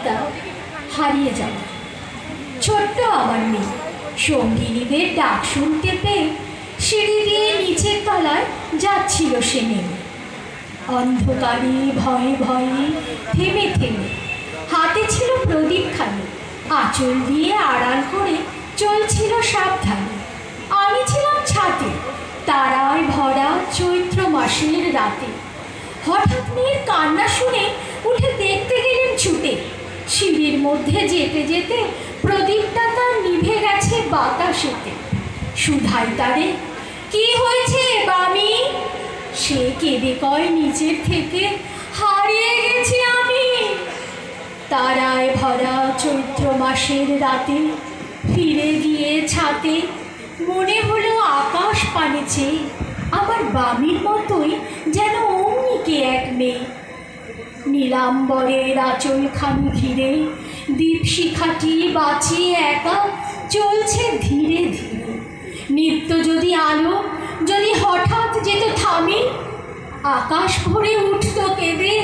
প্রদীপটা হারিয়ে যাওয়া। ছোট্ট আমার মেয়ে সঙ্গিনীদের ডাক শুনতে পেয়ে সিঁড়ি দিয়ে নিচের তলায় যাচ্ছিল সে নেমে। অন্ধকারে ভয়ে ভয়ে থেমে থেমে হাতে ছিল প্রদীপখানি, আঁচল দিয়ে আড়াল করে চলছিল সাবধানে। আমি ছিলাম ছাদে, তারায় ভরা চৈত্র মাসের রাতে। হঠাৎ মেয়ের কান্না শুনে উঠে দেখতে গেলেন ছুটে। সিঁড়ির মধ্যে যেতে যেতে প্রদীপটা তার নিভে গেছে বাতাসেতে। সুধাই তারে, কি হয়েছে বামি? সে কেঁদে কয় নিচের থেকে, হারিয়ে গেছি আমি। তারায় ভরা চৈত্র মাসের রাতে ফিরে গিয়ে ছাতে মনে হলো আকাশ পানে চেয়ে আমার বামির মতোই যেন অমনিকে এক মেয়ে। নীলাম্বরের আঁচলখানি ঘিরে দীপশিখাটি বাঁচিয়ে একা চলছে ধীরে ধীরে। নিত্য যদি আলো যদি হঠাৎ যেত থামে, আকাশ ভরে উঠত কেঁদে